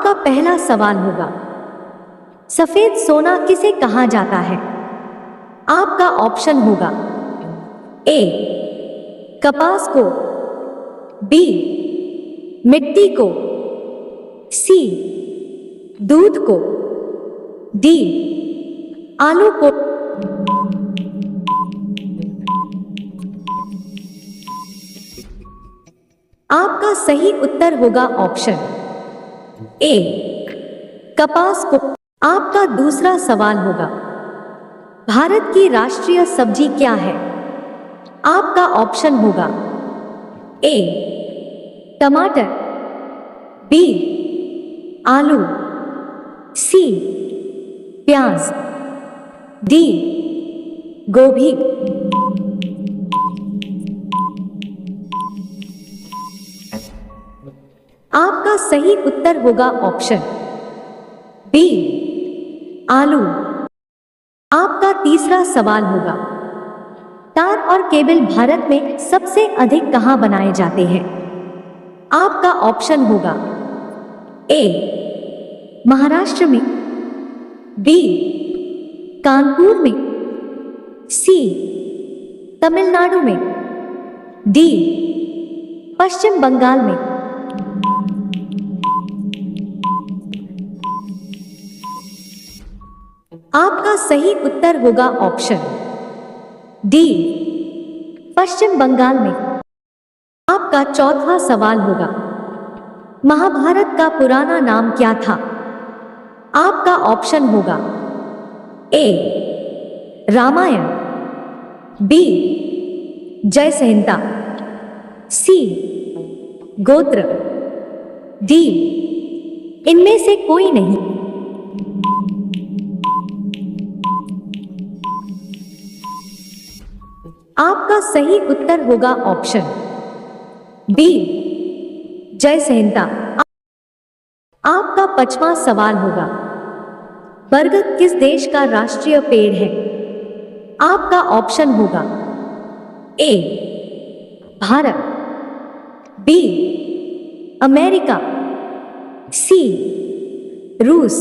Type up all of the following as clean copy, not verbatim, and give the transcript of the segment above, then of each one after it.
आपका पहला सवाल होगा, सफेद सोना किसे कहा जाता है? आपका ऑप्शन होगा ए कपास को, बी मिट्टी को, सी दूध को, डी आलू को। आपका सही उत्तर होगा ऑप्शन ए कपास को। आपका दूसरा सवाल होगा, भारत की राष्ट्रीय सब्जी क्या है? आपका ऑप्शन होगा ए टमाटर, बी आलू, सी प्याज, डी गोभी। आपका सही उत्तर होगा ऑप्शन बी आलू। आपका तीसरा सवाल होगा, तार और केबल भारत में सबसे अधिक कहां बनाए जाते हैं? आपका ऑप्शन होगा ए महाराष्ट्र में, बी कानपुर में, सी तमिलनाडु में, डी पश्चिम बंगाल में। आपका सही उत्तर होगा ऑप्शन डी पश्चिम बंगाल में। आपका चौथा सवाल होगा, महाभारत का पुराना नाम क्या था? आपका ऑप्शन होगा ए रामायण, बी जय संहिता, सी गोत्र, डी इनमें से कोई नहीं। आपका सही उत्तर होगा ऑप्शन बी जय संहिता। आपका पांचवा सवाल होगा, बरगद किस देश का राष्ट्रीय पेड़ है? आपका ऑप्शन होगा ए भारत, बी अमेरिका, सी रूस,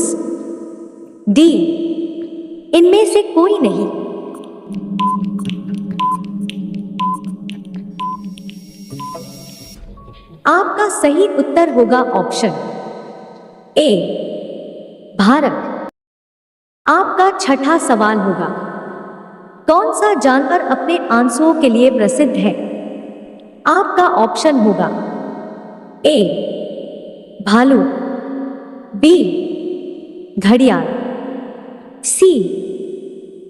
डी इनमें से कोई नहीं। आपका सही उत्तर होगा ऑप्शन ए भारत। आपका छठा सवाल होगा, कौन सा जानवर अपने आंसुओं के लिए प्रसिद्ध है? आपका ऑप्शन होगा ए भालू, बी घड़ियाल, सी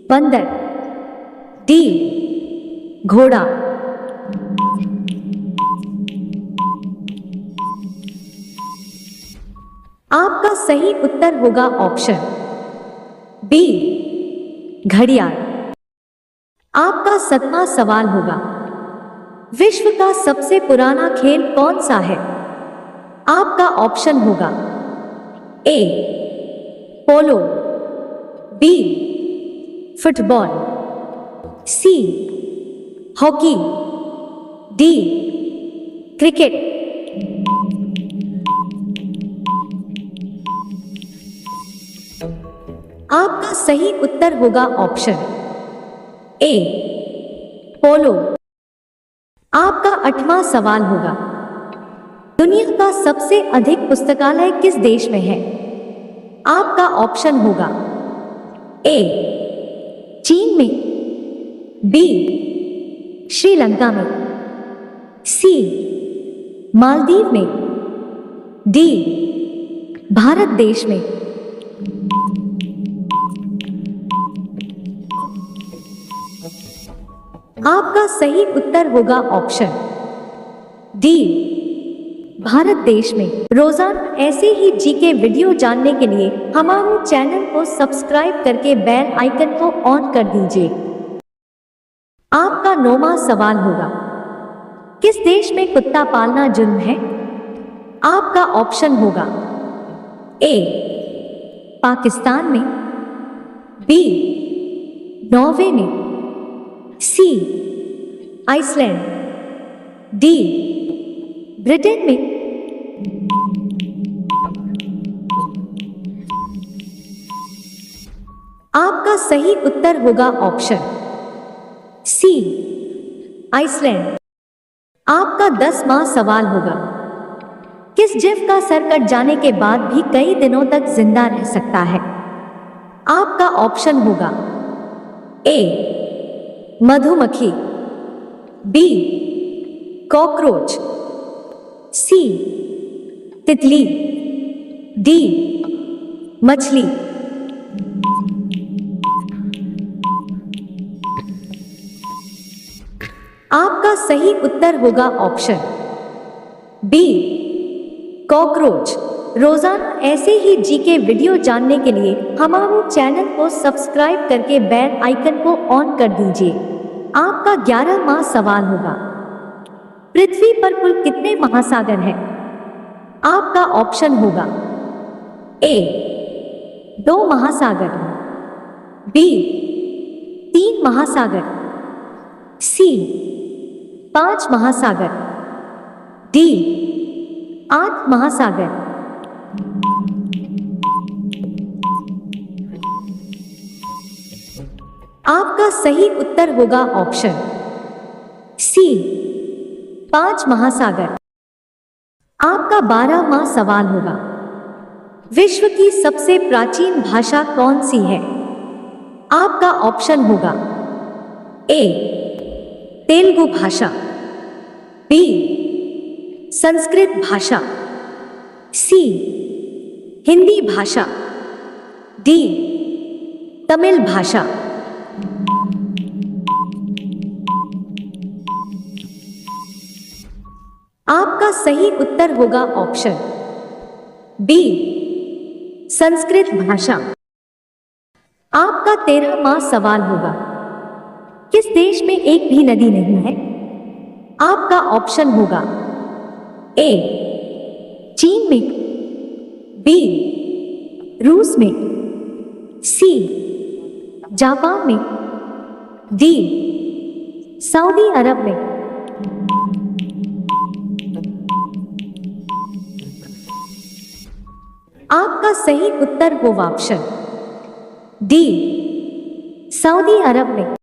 बंदर, डी घोड़ा। आपका सही उत्तर होगा ऑप्शन बी घड़ियाल। आपका सातवां सवाल होगा, विश्व का सबसे पुराना खेल कौन सा है? आपका ऑप्शन होगा a polo, b football, c hockey, d cricket. आपका सही उत्तर होगा ऑप्शन ए पोलो। आपका आठवां सवाल होगा, दुनिया का सबसे अधिक पुस्तकालय किस देश में है? आपका ऑप्शन होगा ए चीन में, बी श्रीलंका में, सी मालदीव में, डी भारत देश में। आपका सही उत्तर होगा ऑप्शन डी भारत देश में। रोजाना ऐसे ही जीके वीडियो जानने के लिए हमारे चैनल को सब्सक्राइब करके बेल आइकन को ऑन कर दीजिए। आपका 9वां सवाल होगा, किस देश में कुत्ता पालना जुर्म है? आपका ऑप्शन होगा ए पाकिस्तान में, बी नॉर्वे में, सी आइसलैंड, डी ब्रिटेन में। सही उत्तर होगा ऑप्शन सी आइसलैंड। आपका 10वां सवाल होगा, किस जीव का सर कट जाने के बाद भी कई दिनों तक जिंदा रह सकता है? आपका ऑप्शन होगा ए मधुमक्खी, बी कॉकरोच, सी तितली, डी मछली। आपका सही उत्तर होगा ऑप्शन बी कॉकरोच। रोजाना ऐसे ही जीके वीडियो जानने के लिए हमारे चैनल को सब्सक्राइब करके बेल आइकन को ऑन कर दीजिए। आपका 11वां सवाल होगा, पृथ्वी पर कुल कितने महासागर हैं? आपका ऑप्शन होगा ए 2 महासागर, बी 3 महासागर, सी 5 महासागर, डी 8 महासागर। आपका सही उत्तर होगा ऑप्शन सी 5 महासागर। आपका 12वां सवाल होगा, विश्व की सबसे प्राचीन भाषा कौन सी है? आपका ऑप्शन होगा ए तेलुगु भाषा, बी संस्कृत भाषा, सी हिंदी भाषा, डी तमिल भाषा। आपका सही उत्तर होगा ऑप्शन बी संस्कृत भाषा। आपका 13वां सवाल होगा, किस देश में एक भी नदी नहीं है? आपका ऑप्शन होगा ए चीन में, बी रूस में, सी जापान में, डी सऊदी अरब में। आपका सही उत्तर होगा ऑप्शन डी सऊदी अरब में।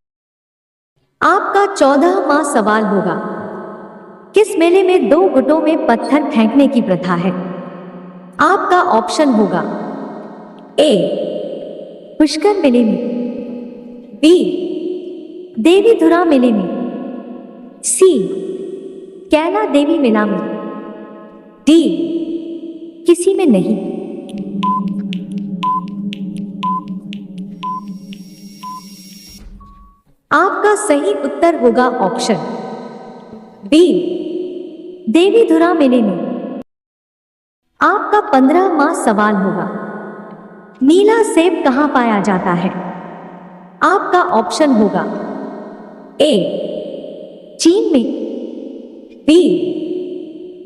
आपका 14वां सवाल होगा, किस मेले में 2 गुटों में पत्थर फेंकने की प्रथा है? आपका ऑप्शन होगा ए पुष्कर मेले में, बी देवीधुरा मेले में, सी कैला देवी मेला में, डी किसी में नहीं। आपका सही उत्तर होगा ऑप्शन बी देवीधुरा मेले में। आपका 15वां सवाल होगा, नीला सेब कहां पाया जाता है? आपका ऑप्शन होगा ए चीन में, बी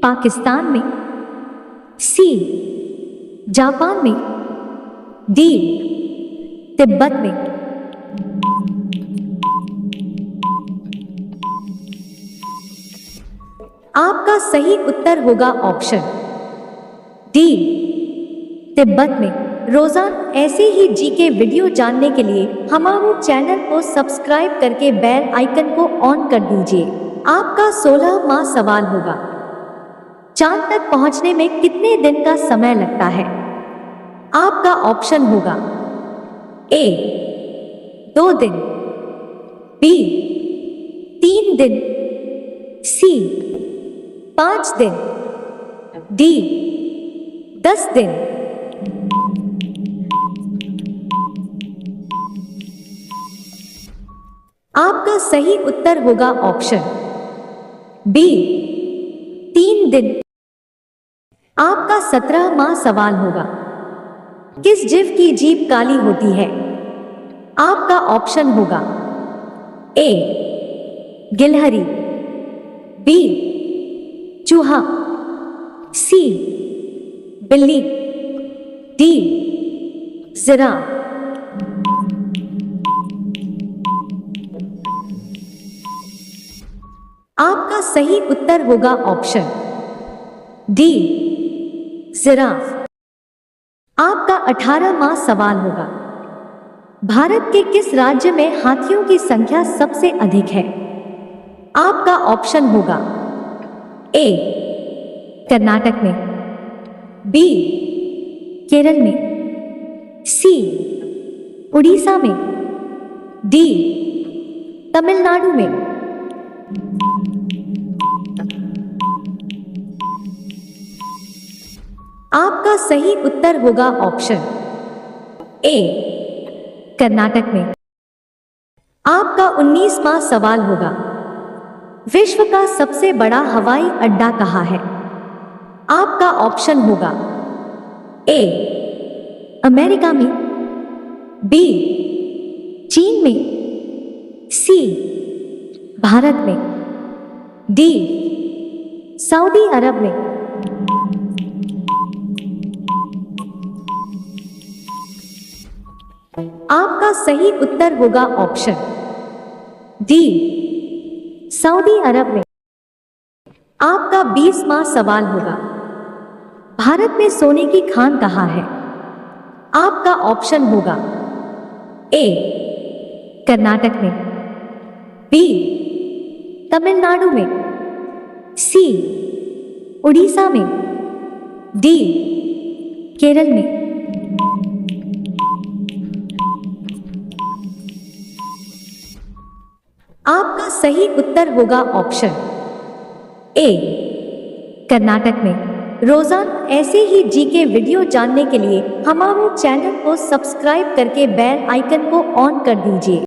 पाकिस्तान में, सी जापान में, डी तिब्बत में। आपका सही उत्तर होगा ऑप्शन डी तिब्बत में। रोजाना ऐसे ही जीके वीडियो जानने के लिए हमारे चैनल को सब्सक्राइब करके बेल आइकन को ऑन कर दीजिए। आपका 16वां सवाल होगा, चांद तक पहुंचने में कितने दिन का समय लगता है? आपका ऑप्शन होगा ए 2 दिन, बी 3 दिन, सी 5 दिन, डी 10 दिन। आपका सही उत्तर होगा ऑप्शन बी 3 दिन। आपका 17वां सवाल होगा, किस जीव की जीभ काली होती है? आपका ऑप्शन होगा ए गिलहरी, बी चूहा, सी बिल्ली, डी जिराफ। आपका सही उत्तर होगा ऑप्शन डी जिराफ। आपका 18वां सवाल होगा, भारत के किस राज्य में हाथियों की संख्या सबसे अधिक है? आपका ऑप्शन होगा ए कर्नाटक में, बी केरल में, सी उड़ीसा में, डी तमिलनाडु में। आपका सही उत्तर होगा ऑप्शन ए कर्नाटक में। आपका 19वां सवाल होगा, विश्व का सबसे बड़ा हवाई अड्डा कहाँ है? आपका ऑप्शन होगा ए अमेरिका में, बी चीन में, सी भारत में, डी सऊदी अरब में। आपका सही उत्तर होगा ऑप्शन डी सऊदी अरब में। आपका 20वां सवाल होगा, भारत में सोने की खान कहाँ है? आपका ऑप्शन होगा ए कर्नाटक में, बी तमिलनाडु में, सी उड़ीसा में, डी केरल में। आपका सही उत्तर होगा ऑप्शन ए कर्नाटक में। रोजाना ऐसे ही जीके वीडियो जानने के लिए हमारे चैनल को सब्सक्राइब करके बेल आइकन को ऑन कर दीजिए।